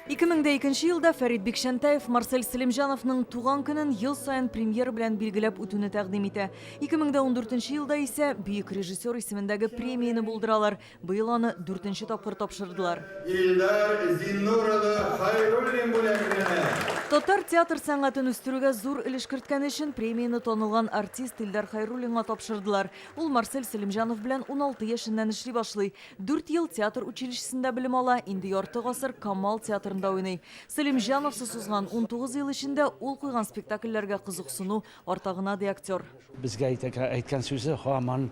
2002 елда Фәрит Бекшәнтаев Марсель Селимжановның туган көнен ел сайын премьер белән билгеләп үтүне тәкъдим итә. 2014 елда исә бөек режиссер исемендәге премияны булдыралар. Быел аны 4-нче тапкыр тапшырдылар. Татар театр сәнгатен үстерүгә зур өлеш керткән өчен премияны танылган артист Илдар Хайруллинга тапшырдылар. Ул Марсель Селимжанов белән 16 яшеннән эшли башлый. 4 ел театр училищесында белем ала, инде ярты гасыр Камал театрында уйный. Селимжанов сузган 19 ел эчендә ул куйган спектакльләргә кызыксыну артагына ди актер. Безгә әйткән сүзе һаман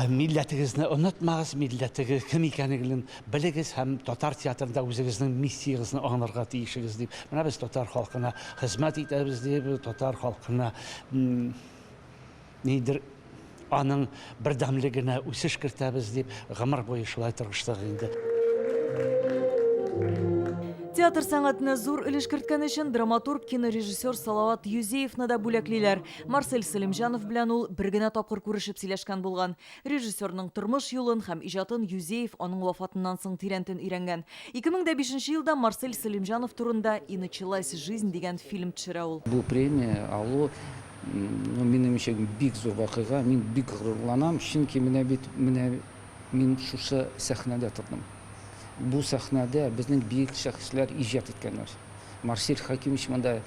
милләтегезне онытмагыз, милләтегез кем икәнлеген белегез һәм татар театрында үзегезнең миссиягызны аңларга тиешегез дип. Менә без татар халкына хезмәт итәбез дип, татар халкына нидер аның бердәмлегенә үсеш кертәбез дип гомер буе шулай тырыштык инде. Театр сәнгатенә зур өлеш керткән өчен драматург, кинорежиссер Салават Юзеевны да бүләклиләр. Марсель Селимжанов белән ул бер генә тапкыр күрешеп сөйләшкән булган. Режиссерның тормыш юлын һәм иҗатын Юзеев аның вафатыннан соң тирәнтен өйрәнгән. 2005 елда Марсель Селимжанов турында «И началась жизнь» дигән фильм төшерә ул. Бу премия алу минемчә бик зур вакыйга, мин бик горурланам, чөнки мин шушы сәхнәдә тордым. Бу сәхнәдә безнең бик шәхесләр иҗат иткәннәр. Марсель Хакимович монда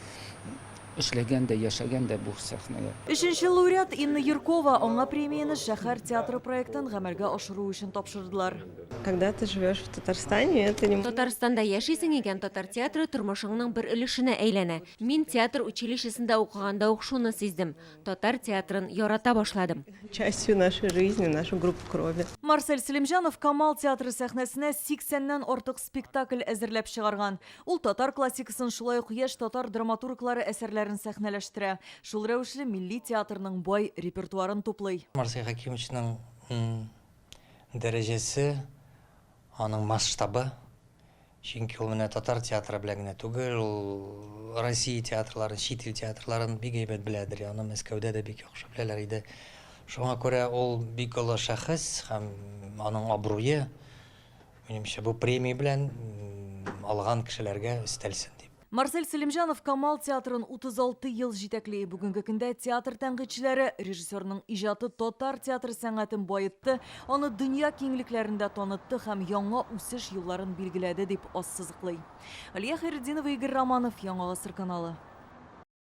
эшләгән дә, яшәгән дә бу сәхнәдә. 3-нче лауреат Инна Яркова аңа премияны шәһәр театры проектын гамәлгә ашыру өчен тапшырдылар. Когда ты живешь в Татарстане, это не... Татарстанда яшисең икән, татар театры тормышыңның бер өлешенә әйләнә. Мин театр училищесында укыганда ук шуны сиздем. Татар театрын ярата башладым. Частью нашей жизни, нашу группу крови. Марсель Селимжанов Камал театры сәхнәсенә 80-нән артык спектакль әзерләп чыгарган. Ул татар классикасын шулай ук яшь татар драматурглары әсәрләрен сәхнәләштерә. Шул рәвешле милли театрның бай репертуарын туплый. Марсель Хакимовичның дәрәҗәсе, аның масштабы, чөнки ул менә татар театры белән генә түгел, ул Россия театрларын, чит ил театрларын бик әйбәт беләдер. Аны Мәскәүдә дә бик яхшы беләләр иде. Шуңа күрә ул бик олы шәхес һәм аның абруе, минемчә, бу премия белән алган кешеләргә өстәлсен дип. Марсель Селимжанов Камал театрын 36 ел җитәкләй. Бүгенге көндә театр тәнкыйтьчеләре режиссерның иҗаты татар театр сәнгатен байытты, аны дөнья киңлекләрендә танытты һәм яңа үсеш юлларын билгеләде дип ассызыклый. Алия Хайретдинова, Игорь Романов, Яңа Гасыр каналы.